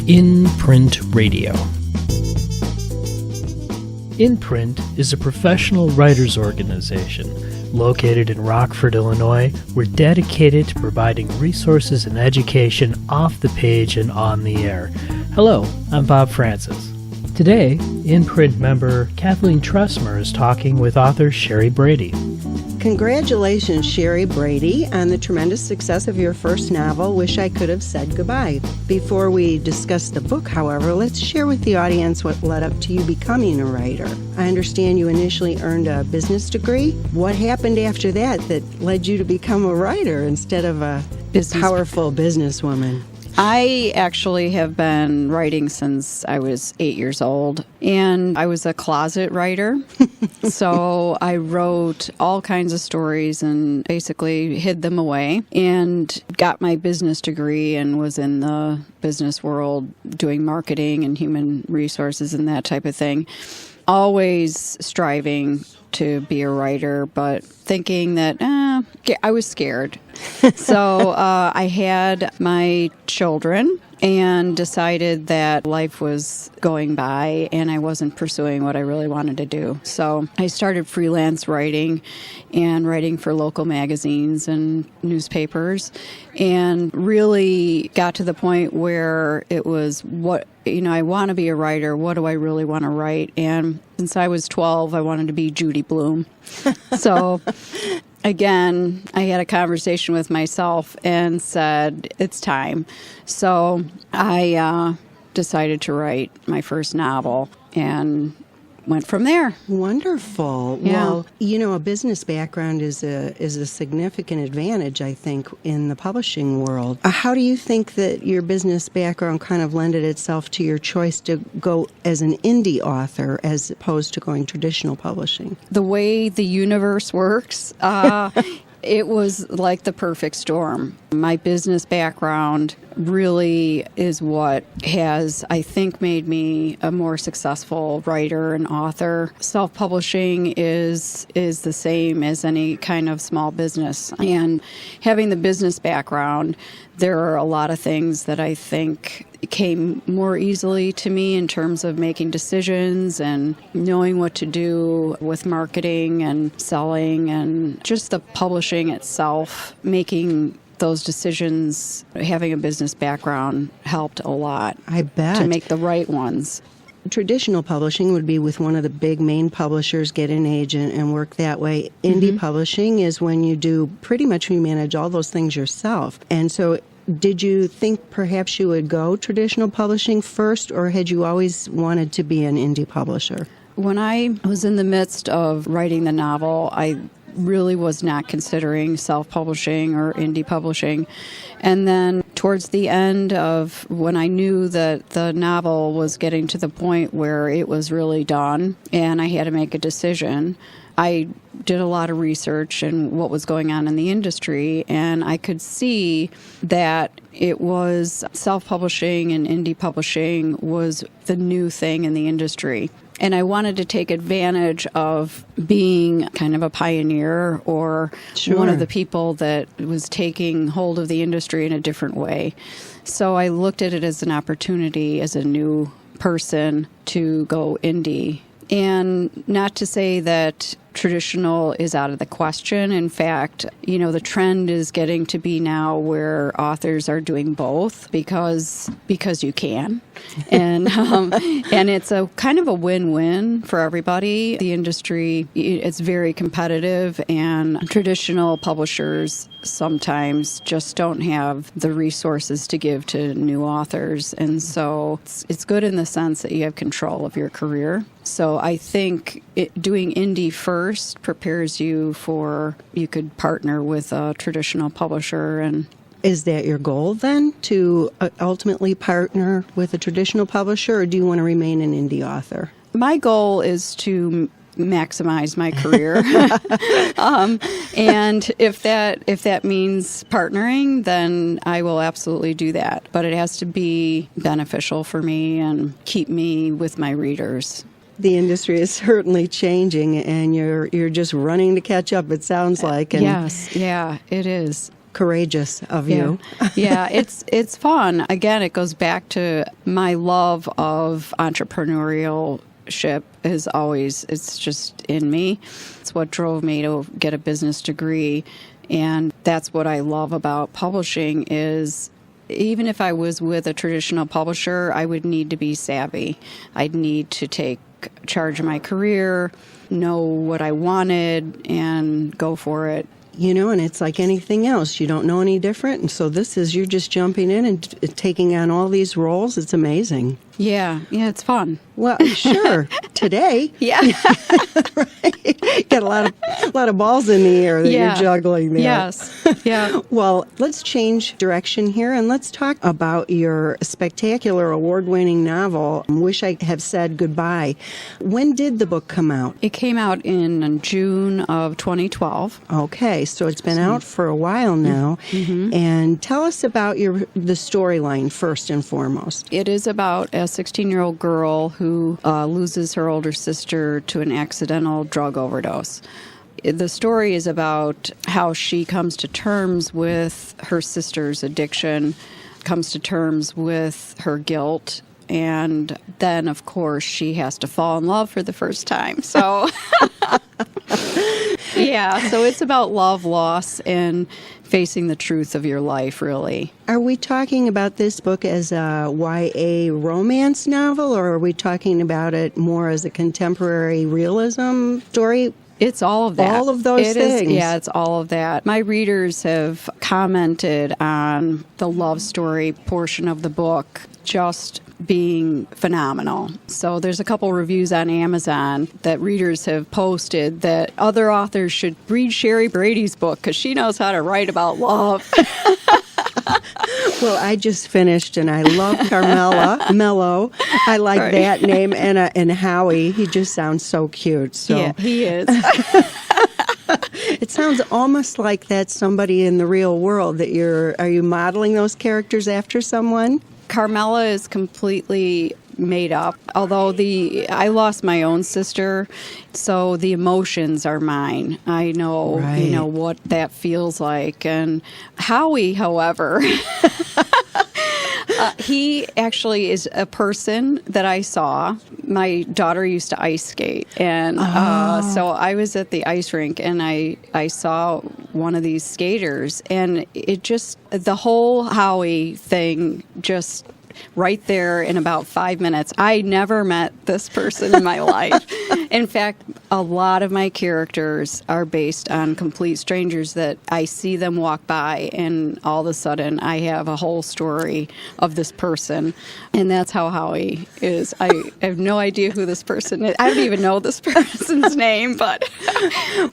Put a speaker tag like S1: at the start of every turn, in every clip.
S1: In Print Radio. In Print is a professional writers organization located in Rockford, Illinois. We're dedicated to providing resources and education off the page and on the air. Hello, I'm Bob Francis. Today, In Print member Kathleen Tresemer is talking with author Shari Brady.
S2: Congratulations, Shari Brady, on the tremendous success of your first novel, Wish I Could Have Said Goodbye. Before we discuss the book, however, let's share with the audience what led up to you becoming a writer. I understand you initially earned a business degree. What happened after that led you to become a writer instead of a powerful businesswoman?
S3: I actually have been writing since I was 8 years old, and I was a closet writer. So I wrote all kinds of stories and basically hid them away and got my business degree and was in the business world doing marketing and human resources and that type of thing. Always striving to be a writer, but thinking that I was scared. So I had my children and decided that life was going by and I wasn't pursuing what I really wanted to do. So I started freelance writing and writing for local magazines and newspapers, and really got to the point where it was I want to be a writer. What do I really want to write? And since I was 12, I wanted to be Judy Blume. So again, I had a conversation with myself and said, it's time. So I decided to write my first novel and went from there.
S2: Wonderful.
S3: Yeah.
S2: Well, a business background is a significant advantage, I think, in the publishing world. How do you think that your business background kind of lended itself to your choice to go as an indie author as opposed to going traditional publishing?
S3: The way the universe works, it was like the perfect storm. My business background really is what has, I think, made me a more successful writer and author. Self-publishing is the same as any kind of small business. And having the business background, there are a lot of things that I think came more easily to me in terms of making decisions and knowing what to do with marketing and selling and just the publishing itself. Making those decisions, having a business background helped a lot.
S2: I bet.
S3: To make the right ones.
S2: Traditional publishing would be with one of the big main publishers, get an agent, and work that way. Indie publishing is when you manage all those things yourself. And so did you think perhaps you would go traditional publishing first, or had you always wanted to be an indie publisher?
S3: When I was in the midst of writing the novel, I really was not considering self-publishing or indie publishing. And then towards the end of when I knew that the novel was getting to the point where it was really done and I had to make a decision, I did a lot of research in what was going on in the industry, and I could see that it was self-publishing and indie publishing was the new thing in the industry. And I wanted to take advantage of being kind of a pioneer or one of the people that was taking hold of the industry in a different way. So I looked at it as an opportunity as a new person to go indie. And not to say that traditional is out of the question. In fact, the trend is getting to be now where authors are doing both because you can. And and it's a kind of a win-win for everybody. The industry, it's very competitive, and traditional publishers sometimes just don't have the resources to give to new authors. And so it's good in the sense that you have control of your career. So I think doing indie first prepares you for, you could partner with a traditional publisher. And
S2: is that your goal then, to ultimately partner with a traditional publisher, or do you want to remain an indie author?
S3: My goal is to maximize my career. And if that means partnering, then I will absolutely do that. But it has to be beneficial for me and keep me with my readers.
S2: The industry is certainly changing, and you're just running to catch up, it sounds like. And
S3: yes, yeah, it is.
S2: courageous of you.
S3: Yeah, it's fun. Again, it goes back to my love of entrepreneurship is always, it's just in me. It's what drove me to get a business degree. And that's what I love about publishing is even if I was with a traditional publisher, I would need to be savvy. I'd need to take charge of my career, know what I wanted, and go for it.
S2: And it's like anything else. You don't know any different. And so you're just jumping in and taking on all these roles. It's amazing.
S3: Yeah, it's fun.
S2: Well, sure. Today.
S3: Yeah.
S2: Right. Got a lot of balls in the air that you're juggling there.
S3: Yes. Yeah.
S2: Well, let's change direction here and let's talk about your spectacular award-winning novel, Wish I Have Said Goodbye. When did the book come out?
S3: It came out in June of 2012.
S2: Okay, so it's been out for a while now. Mm-hmm. And tell us about the storyline first and foremost.
S3: It is about a 16-year-old girl who loses her older sister to an accidental drug overdose. The story is about how she comes to terms with her sister's addiction, comes to terms with her guilt, and then, of course, she has to fall in love for the first time. So, so it's about love, loss, and facing the truth of your life, really.
S2: Are we talking about this book as a YA romance novel, or are we talking about it more as a contemporary realism story?
S3: It's all of that.
S2: All of those things.
S3: It's all of that. My readers have commented on the love story portion of the book just being phenomenal. So there's a couple reviews on Amazon that readers have posted that other authors should read Shari Brady's book because she knows how to write about love.
S2: Well, I just finished, and I love Mello. I like that name, and Howie. He just sounds so cute. So.
S3: Yeah, he is.
S2: It sounds almost like that's somebody in the real world that are you modeling those characters after someone?
S3: Carmela is completely made up. Although I lost my own sister, so the emotions are mine. I know, what that feels like. And Howie, however, he actually is a person that I saw. My daughter used to ice skate, and so I was at the ice rink, and I saw one of these skaters, and it just, the whole Howie thing just right there in about 5 minutes. I never met this person in my life. In fact, a lot of my characters are based on complete strangers that I see them walk by, and all of a sudden I have a whole story of this person. And that's how Howie is. I have no idea who this person is. I don't even know this person's name, but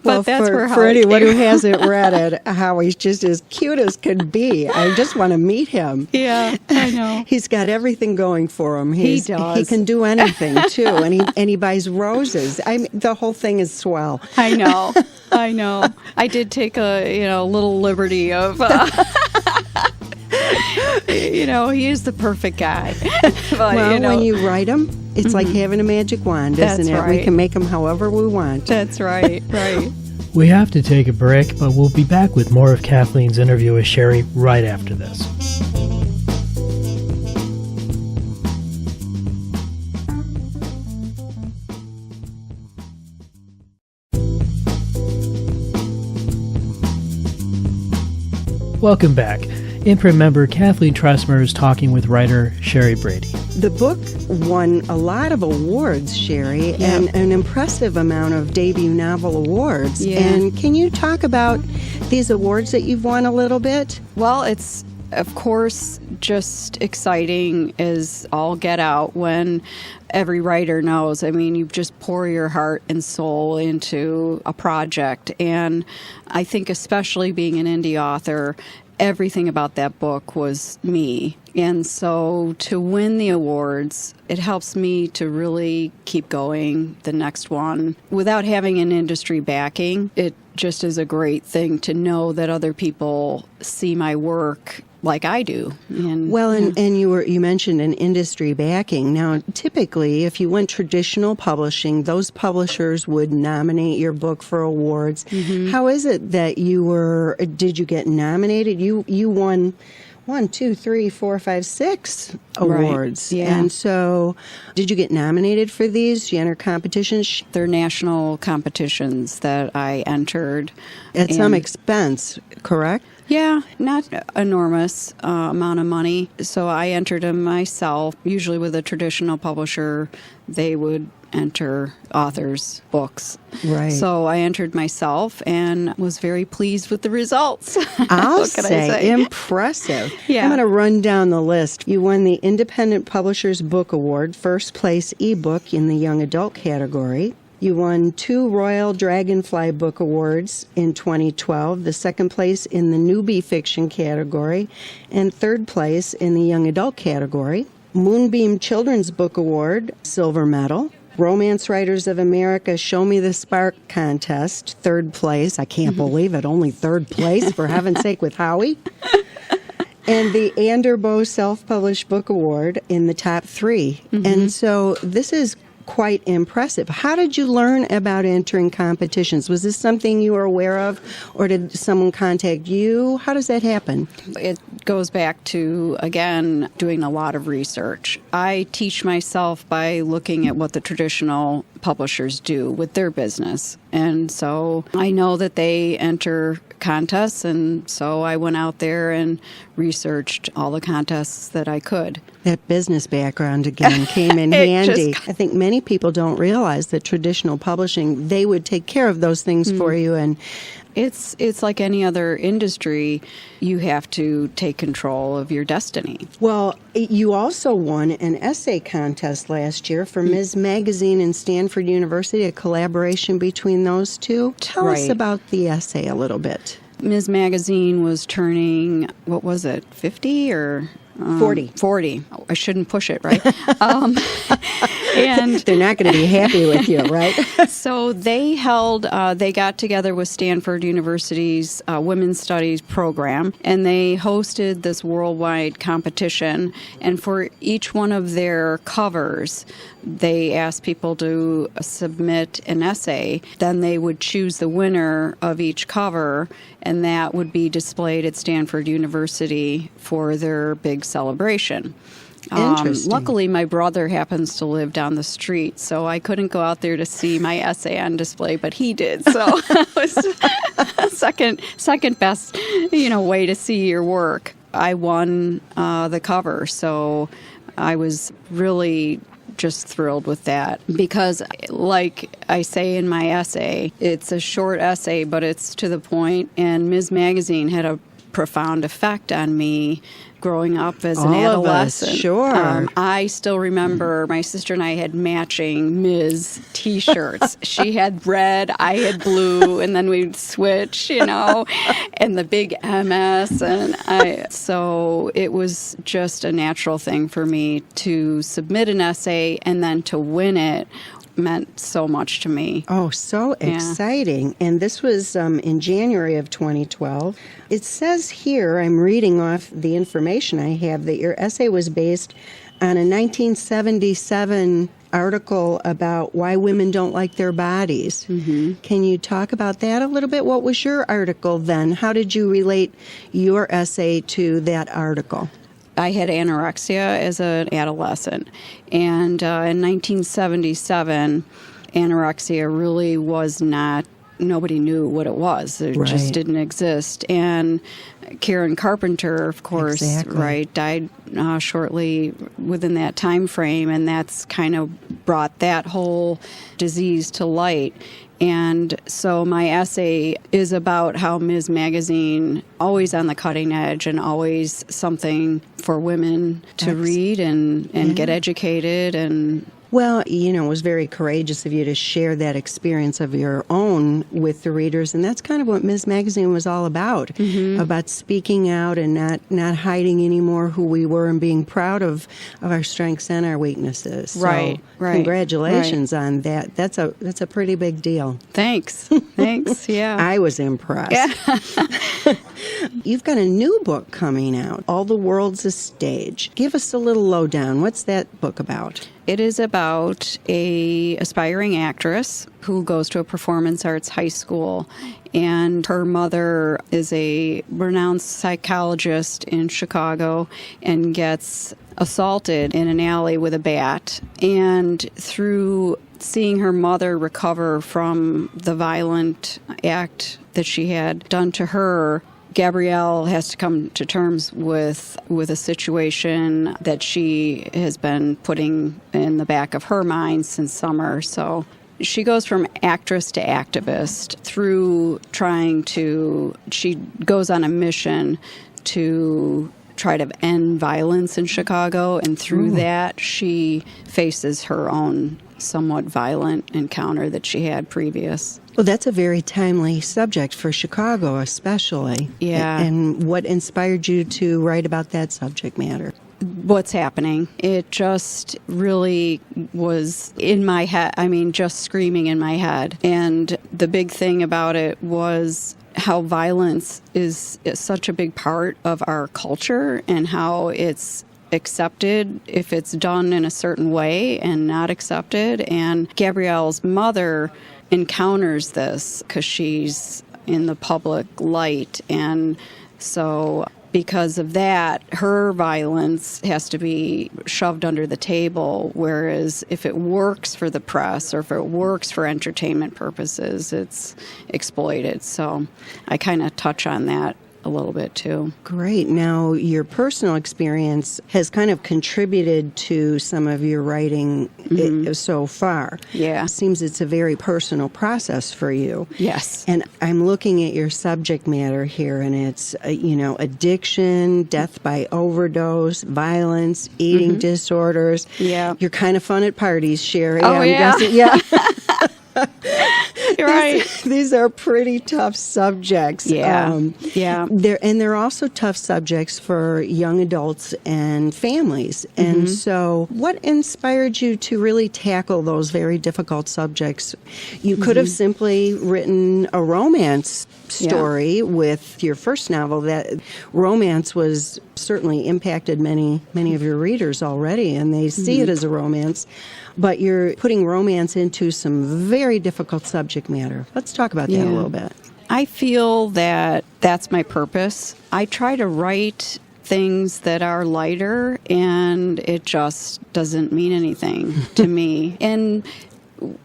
S3: that's where Howie
S2: for anyone who hasn't read it, Howie's just as cute as could be. I just want to meet him.
S3: Yeah, I know.
S2: He's got everything going for him.
S3: He does.
S2: He can do anything too, and he buys roses. The whole thing is swell.
S3: I know. I did take a little liberty of. He is the perfect guy. But,
S2: when you write him, it's like having a magic wand, isn't it?
S3: Right.
S2: We can make them however we want.
S3: That's right. Right.
S1: We have to take a break, but we'll be back with more of Kathleen's interview with Shari right after this. Welcome back. Imprint member Kathleen Tresemer is talking with writer Shari Brady.
S2: The book won a lot of awards, Shari, and an impressive amount of debut novel awards.
S3: Yeah.
S2: And can you talk about these awards that you've won a little bit?
S3: Well, it's, of course, just exciting as all get out when every writer knows. I mean, you just pour your heart and soul into a project. And I think especially being an indie author, everything about that book was me. And so to win the awards, it helps me to really keep going the next one. Without having an industry backing, it just is a great thing to know that other people see my work like I do. And,
S2: Well, and you mentioned an industry backing. Now, typically, if you went traditional publishing, those publishers would nominate your book for awards. How is it that did you get nominated? You won 1, 2, 3, 4, 5, 6 awards.
S3: Right. Yeah.
S2: And so, did you get nominated for these? Did you enter competitions?
S3: they're national competitions that I entered.
S2: At some expense, correct?
S3: Yeah, not enormous amount of money. So I entered them myself. Usually with a traditional publisher, they would enter authors' books.
S2: Right.
S3: So I entered myself and was very pleased with the results.
S2: I'll
S3: What can I say?
S2: impressive.
S3: Yeah.
S2: I'm going to run down the list. You won the Independent Publishers Book Award, first place ebook in the young adult category. You won 2 Royal Dragonfly Book Awards in 2012, the second place in the newbie fiction category, and third place in the young adult category. Moonbeam Children's Book Award, silver medal. Romance Writers of America Show Me the Spark contest, third place. I can't believe it, only third place, for heaven's sake, with Howie. And the Anderbo Self-Published Book Award in the top 3. And so this is quite impressive. How did you learn about entering competitions? Was this something you were aware of, or did someone contact you? How does that happen?
S3: It goes back to, again, doing a lot of research. I teach myself by looking at what the traditional publishers do with their business. And so I know that they enter contests, and so I went out there and researched all the contests that I could.
S2: That business background again came in handy. I think many people don't realize that traditional publishing, they would take care of those things for you. And
S3: It's like any other industry. You have to take control of your destiny.
S2: well, you also won an essay contest last year for Ms. Magazine and Stanford University, a collaboration between those two. Tell us
S3: Right.
S2: about the essay a little bit.
S3: Ms. Magazine was turning, what was it, 50 or
S2: 40.
S3: 40. I shouldn't push it, right? And
S2: They're not going to be happy with you, right?
S3: so they got together with Stanford University's Women's Studies program, and they hosted this worldwide competition. And for each one of their covers, they asked people to submit an essay. Then they would choose the winner of each cover, and that would be displayed at Stanford University for their big celebration.
S2: Interesting.
S3: Luckily, my brother happens to live down the street, so I couldn't go out there to see my essay on display, but he did. So it was second best, way to see your work. I won the cover, so I was really just thrilled with that because, like I say in my essay, it's a short essay, but it's to the point, and Ms. Magazine had a profound effect on me growing up as an
S2: All of us,
S3: adolescent.
S2: sure.
S3: I still remember my sister and I had matching Ms. T-shirts. She had red, I had blue, and then we'd switch, and the big MS. So it was just a natural thing for me to submit an essay, and then to win it meant so much to me.
S2: Oh, so exciting. And this was in January of 2012. It says here, I'm reading off the information I have, that your essay was based on a 1977 article about why women don't like their bodies. Can you talk about that a little bit? What was your article then? How did you relate your essay to that article?
S3: I had anorexia as an adolescent, and in 1977, anorexia really was not, nobody knew what it was. It just didn't exist. And Karen Carpenter, of course, died shortly within that time frame, and that's kind of brought that whole disease to light. And so my essay is about how Ms. Magazine, always on the cutting edge and always something for women to read and get educated and
S2: Well, it was very courageous of you to share that experience of your own with the readers, and that's kind of what Ms. Magazine was all about, about speaking out and not hiding anymore who we were and being proud of our strengths and our weaknesses.
S3: Right,
S2: so
S3: right.
S2: Congratulations on that. That's a pretty big deal.
S3: Thanks. Thanks, yeah.
S2: I was impressed.
S3: Yeah.
S2: You've got a new book coming out, All the World's a Stage. Give us a little lowdown. What's that book about?
S3: It is about a aspiring actress who goes to a performance arts high school, and her mother is a renowned psychologist in Chicago and gets assaulted in an alley with a bat. And through seeing her mother recover from the violent act that she had done to her, Gabrielle has to come to terms with a situation that she has been putting in the back of her mind since summer. So she goes from actress to activist through she goes on a mission to try to end violence in Chicago, and through that she faces her own somewhat violent encounter that she had previous.
S2: Well, that's a very timely subject for Chicago, especially.
S3: Yeah.
S2: And what inspired you to write about that subject matter?
S3: What's happening. It just really was in my head. I mean, just screaming in my head. And the big thing about it was how violence is such a big part of our culture, and how it's accepted if it's done in a certain way and not accepted. And Gabrielle's mother encounters this because she's in the public light, and so because of that, her violence has to be shoved under the table, whereas if it works for the press or if it works for entertainment purposes, it's exploited. So I kind of touch on that a little bit too.
S2: Great. Now, your personal experience has kind of contributed to some of your writing so far.
S3: Yeah.
S2: It seems it's a very personal process for you.
S3: Yes.
S2: And I'm looking at your subject matter here, and it's, addiction, death by overdose, violence, eating disorders.
S3: Yeah.
S2: You're kind of fun at parties, Shari.
S3: Oh, yeah.
S2: Guessing. Yeah.
S3: You're right.
S2: These are pretty tough subjects.
S3: Yeah. Yeah.
S2: They're also tough subjects for young adults and families. And so what inspired you to really tackle those very difficult subjects? You could have simply written a romance story with your first novel. That romance was certainly impacted many of your readers already, and they see it as a romance. But you're putting romance into some very difficult subject matter. Let's talk about that a little bit.
S3: I feel that that's my purpose. I try to write things that are lighter, and it just doesn't mean anything to me. And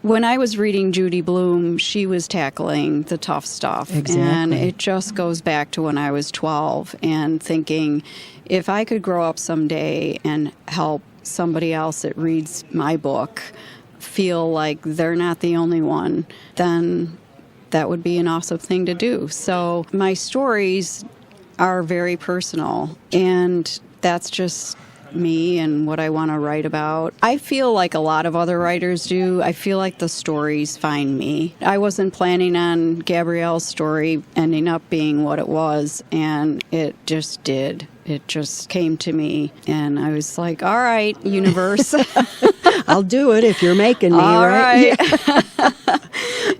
S3: when I was reading Judy Blume, she was tackling the tough stuff.
S2: Exactly.
S3: And it just goes back to when I was 12 and thinking, if I could grow up someday and help somebody else that reads my book feel like they're not the only one, then that would be an awesome thing to do. So my stories are very personal, and that's just me and what I want to write about. I feel like a lot of other writers do. I feel like the stories find me. I wasn't planning on Gabrielle's story ending up being what it was, and it just did. It just came to me, and I was like, all right, universe.
S2: I'll do it if you're making me,
S3: all
S2: right?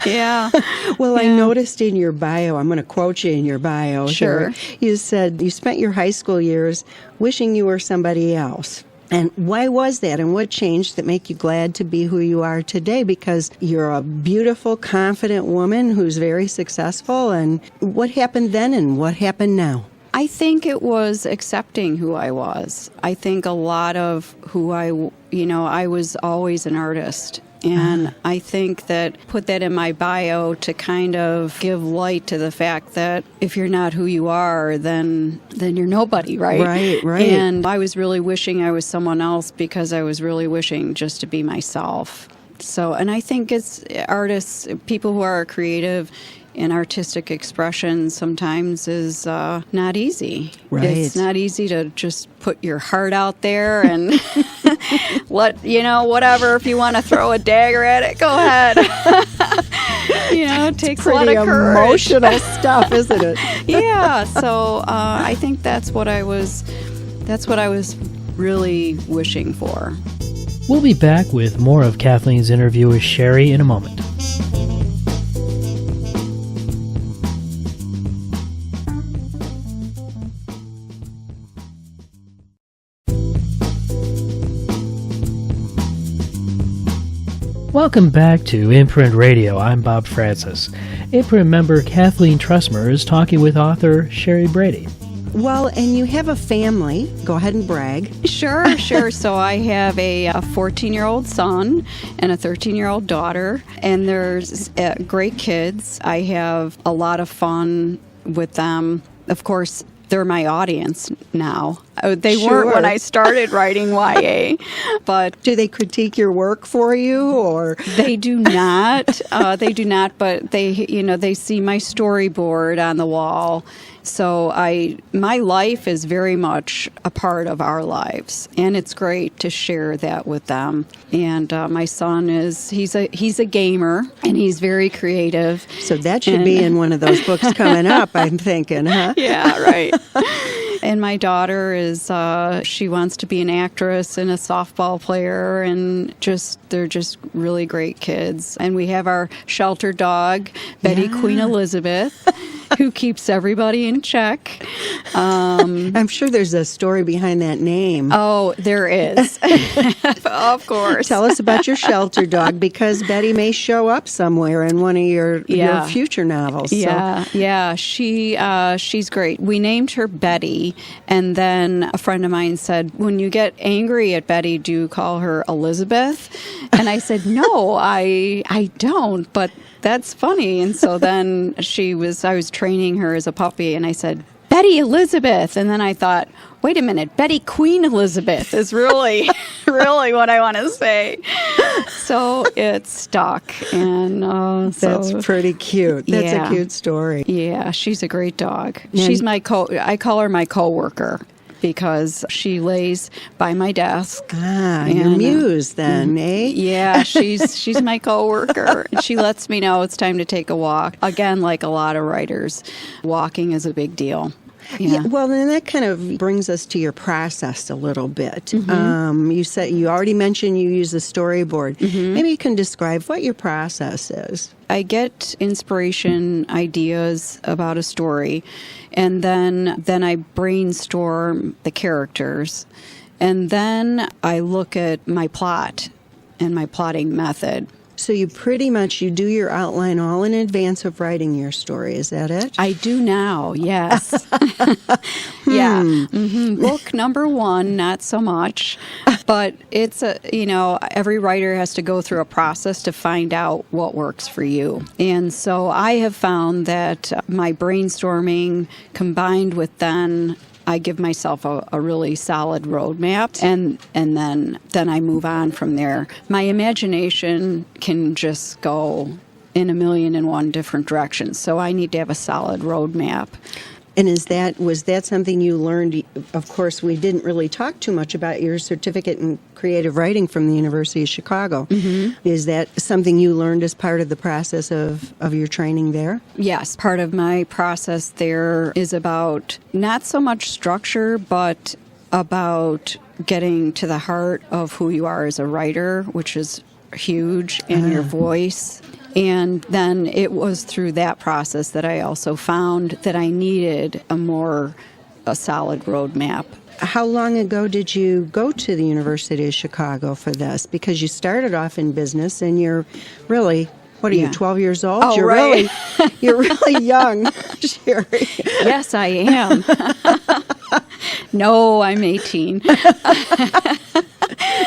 S3: Yeah.
S2: Well, I noticed in your bio, I'm going to quote you in your bio.
S3: Sure.
S2: Here, you said you spent your high school years wishing you were somebody else. And why was that? And what changed that make you glad to be who you are today? Because you're a beautiful, confident woman who's very successful. And what happened then and what happened now?
S3: I think it was accepting who I was. I think a lot of who I was always an artist. And I think that put that in my bio to kind of give light to the fact that if you're not who you are, then you're nobody, right?
S2: Right.
S3: And I was really wishing I was someone else because I was really wishing just to be myself. So, and I think it's artists, people who are creative and artistic expression sometimes is not easy.
S2: Right.
S3: It's not easy to just put your heart out there and Whatever. If you want to throw a dagger at it, go ahead. It takes a lot of courage.
S2: Emotional stuff, isn't it?
S3: Yeah. So I think that's what I was really wishing for.
S1: We'll be back with more of Kathleen's interview with Shari in a moment. Welcome back to Imprint Radio. I'm Bob Francis. Imprint member Kathleen Tresemer is talking with author Shari Brady.
S2: Well, and you have a family. Go ahead and brag.
S3: Sure. So I have a 14-year-old son and a 13-year-old daughter, and there's great kids. I have a lot of fun with them. Of course, they're my audience now. They weren't when I started writing YA, but
S2: do they critique your work for you, or
S3: they do not? They do not, but they see my storyboard on the wall. So my life is very much a part of our lives, and it's great to share that with them. And my son he's a gamer, and he's very creative.
S2: So that should be in one of those books coming up, I'm thinking, huh?
S3: Yeah, right. And my daughter she wants to be an actress and a softball player, and they're just really great kids. And we have our shelter dog, Betty Queen Elizabeth, who keeps everybody in check.
S2: I'm sure there's a story behind that name.
S3: Oh, there is. Of course.
S2: Tell us about your shelter dog, because Betty may show up somewhere in one of your future novels.
S3: Yeah. She's great. We named her Betty, and then a friend of mine said, when you get angry at Betty, do you call her Elizabeth? And I said, no, I don't, but that's funny. And so then I was training her as a puppy, and I said, Betty Elizabeth. And then I thought, wait a minute, Betty Queen Elizabeth is really, really what I want to say. So it stuck. And
S2: that's pretty cute. That's a cute story.
S3: Yeah, she's a great dog. She's I call her my coworker, because she lays by my desk.
S2: Your muse then, eh?
S3: Yeah, she's my coworker. She lets me know it's time to take a walk. Again, like a lot of writers, walking is a big deal. Yeah.
S2: Well, then that kind of brings us to your process a little bit. You already mentioned you use a storyboard. Maybe you can describe what your process is.
S3: I get inspiration, ideas about a story, and then I brainstorm the characters, and then I look at my plot and my plotting method.
S2: So you do your outline all in advance of writing your story. Is that it?
S3: I do now, yes. Yeah. Book number 1, not so much. But it's every writer has to go through a process to find out what works for you. And so I have found that my brainstorming combined with then I give myself a really solid roadmap, and then I move on from there. My imagination can just go in 1,000,001 different directions, so I need to have a solid roadmap.
S2: And was that something you learned? Of course, we didn't really talk too much about your certificate in creative writing from the University of Chicago. Is that something you learned as part of the process of your training there?
S3: Yes, part of my process there is about not so much structure, but about getting to the heart of who you are as a writer, which is huge, and your voice. And then it was through that process that I also found that I needed a solid roadmap.
S2: How long ago did you go to the University of Chicago for this? Because you started off in business, and you're really, what are you, 12 years old?
S3: Oh, right.
S2: You're really young, Shari.
S3: Yes, I am. No, I'm 18.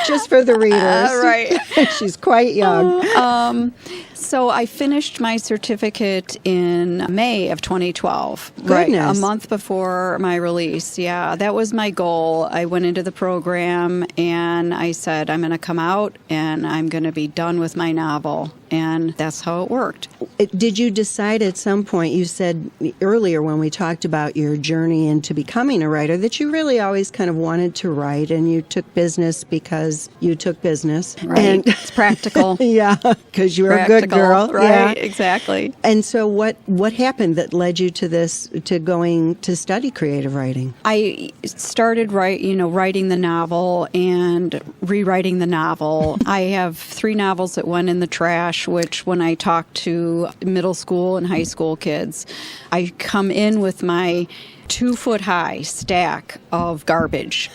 S2: Just for the readers.
S3: Right.
S2: She's quite young.
S3: So I finished my certificate in May of 2012.
S2: Goodness.
S3: Right, a month before my release. Yeah, that was my goal. I went into the program and I said, I'm going to come out and I'm going to be done with my novel. And that's how it worked.
S2: Did you decide at some point, you said earlier when we talked about your journey into becoming a writer, that you really always kind of wanted to write and you took business because you took business.
S3: Right,
S2: And,
S3: it's practical.
S2: yeah, because you're a good girl.
S3: Right,
S2: Yeah.
S3: exactly.
S2: And so what happened that led you to this, to going to study creative writing?
S3: I started writing the novel and rewriting the novel. I have 3 novels that went in the trash, which when I talk to middle school and high school kids, I come in with my 2-foot-high stack of garbage.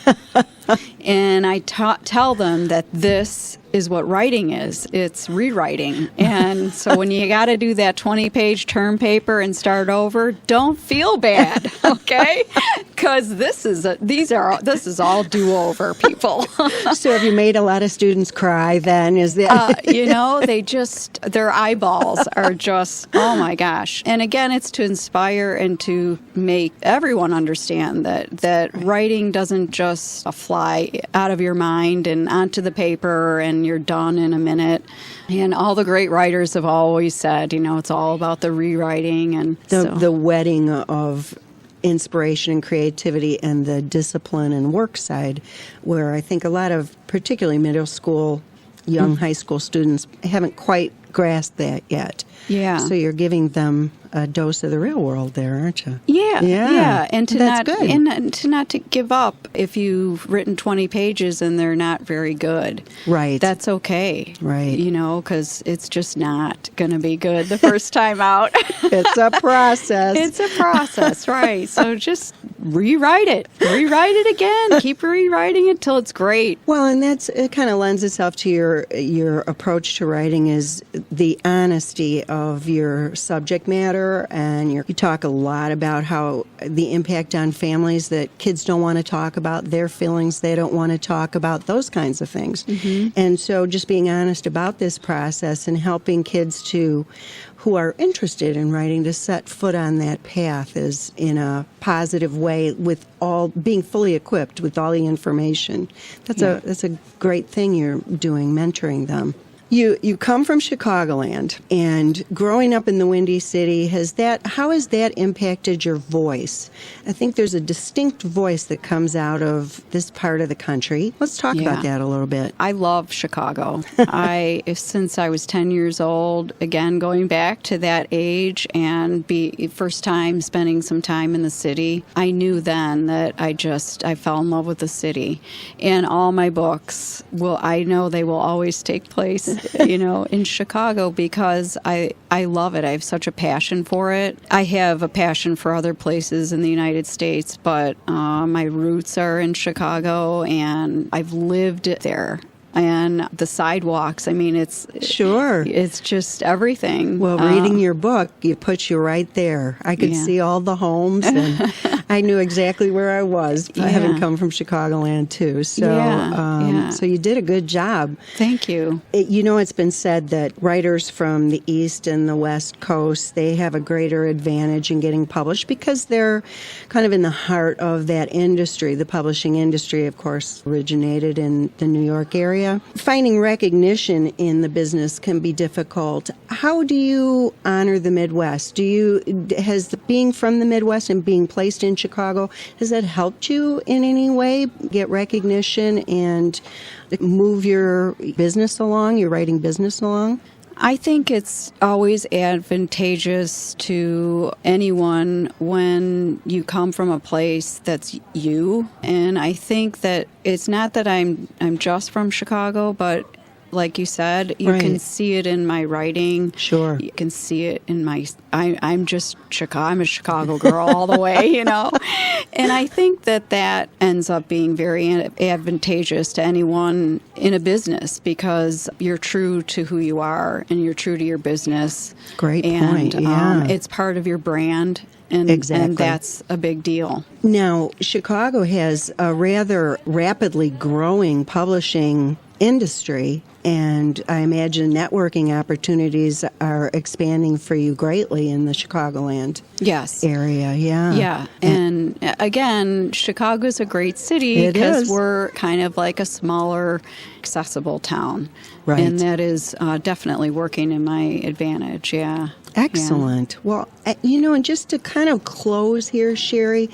S3: And I tell them that this is what writing is. It's rewriting. And so when you got to do that 20-page term paper and start over, don't feel bad, okay? Because this is all do-over, people.
S2: So have you made a lot of students cry then? Is that
S3: their eyeballs are just, oh my gosh. And again, it's to inspire and to make everyone understand that writing doesn't just fly out of your mind and onto the paper and you're done in a minute. And all the great writers have always said, it's all about the rewriting and
S2: the wedding of inspiration and creativity and the discipline and work side, where I think a lot of particularly middle school, young high school students haven't quite grasped that yet.
S3: Yeah.
S2: So you're giving them a dose of the real world there, aren't you?
S3: Yeah. And
S2: That's good.
S3: And to not to give up if you've written 20 pages and they're not very good.
S2: Right.
S3: That's okay.
S2: Right.
S3: Because it's just not going to be good the first time out.
S2: It's a process.
S3: It's a process, right. So just rewrite it. Rewrite it again. Keep rewriting it till it's great.
S2: Well, and it kind of lends itself to your approach to writing is the honesty of your subject matter, and you talk a lot about how the impact on families that kids don't want to talk about, their feelings they don't want to talk about, those kinds of things. Mm-hmm. And so just being honest about this process and helping kids who are interested in writing to set foot on that path is in a positive way, with all being fully equipped with all the information. That's a great thing you're doing, mentoring them. You come from Chicagoland, and growing up in the Windy City, how has that impacted your voice? I think there's a distinct voice that comes out of this part of the country. Let's talk about that a little bit.
S3: I love Chicago. Since I was 10 years old, again, going back to that age and first time spending some time in the city, I knew then that I fell in love with the city. And all my books I know they will always take place in Chicago because I love it. I have such a passion for it. I have a passion for other places in the United States, but my roots are in Chicago, and I've lived there. And the sidewalks, it's just everything.
S2: Well, reading your book, it puts you right there. I could see all the homes, and I knew exactly where I was, having come from Chicagoland too. So, so you did a good job.
S3: Thank you.
S2: It's been said that writers from the East and the West Coast, they have a greater advantage in getting published because they're kind of in the heart of that industry. The publishing industry, of course, originated in the New York area. Finding recognition in the business can be difficult. How do you honor the Midwest? Has being from the Midwest and being placed in Chicago, has that helped you in any way get recognition and move your business along, your writing business along?
S3: I think it's always advantageous to anyone when you come from a place that's you. And I think that it's not that I'm just from Chicago, but like you said, you can see it in my writing. Sure. You can see it in I'm just Chicago. I'm a Chicago girl all the way, And I think that ends up being very advantageous to anyone in a business because you're true to who you are and you're true to your business.
S2: Great point. Yeah.
S3: It's part of your brand. And that's a big deal.
S2: Now, Chicago has a rather rapidly growing publishing industry, and I imagine networking opportunities are expanding for you greatly in the Chicagoland
S3: Yes.
S2: area.
S3: Yeah. And again, Chicago's a great city
S2: It
S3: because
S2: is.
S3: we're kind of like a smaller, accessible town.
S2: Right.
S3: And that is definitely working in my advantage. Yeah.
S2: Excellent. Well, and just to kind of close here, Shari,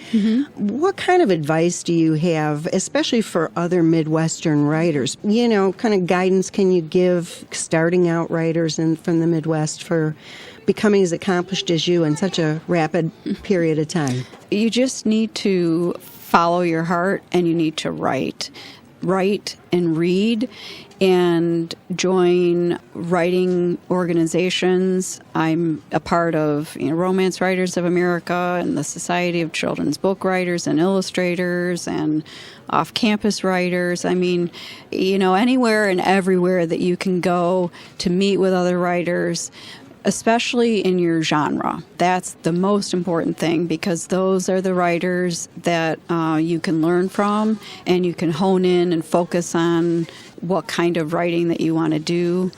S2: what kind of advice do you have, especially for other Midwestern writers? Kind of guidance can you give starting out writers from the Midwest for becoming as accomplished as you in such a rapid period of time?
S3: You just need to follow your heart, and you need to write and read and join writing organizations. I'm a part of Romance Writers of America and the Society of Children's Book Writers and Illustrators and off-campus writers. I mean, anywhere and everywhere that you can go to meet with other writers, especially in your genre. That's the most important thing, because those are the writers that you can learn from, and you can hone in and focus on what kind of writing that you want to do.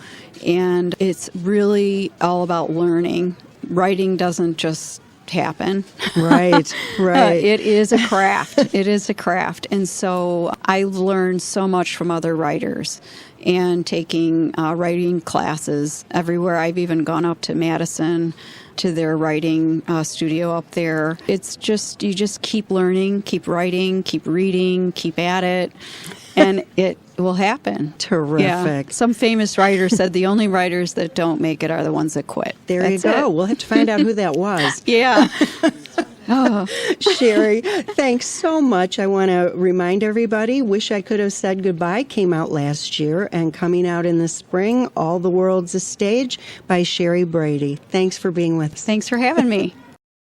S3: And it's really all about learning. Writing doesn't just happen.
S2: Right.
S3: It is a craft. It is a craft. And so I learned so much from other writers and taking writing classes everywhere. I've even gone up to Madison to their writing studio up there. It's just, you just keep learning, keep writing, keep reading, keep at it, and it will happen.
S2: Terrific.
S3: Yeah. Some famous writer said the only writers that don't make it are the ones that quit.
S2: There you go. We'll have to find out who that was.
S3: Yeah.
S2: Shari, thanks so much. I want to remind everybody, Wish I Could Have Said Goodbye came out last year, and coming out in the spring, All the World's a Stage by Shari Brady. Thanks for being with us.
S3: Thanks for having me.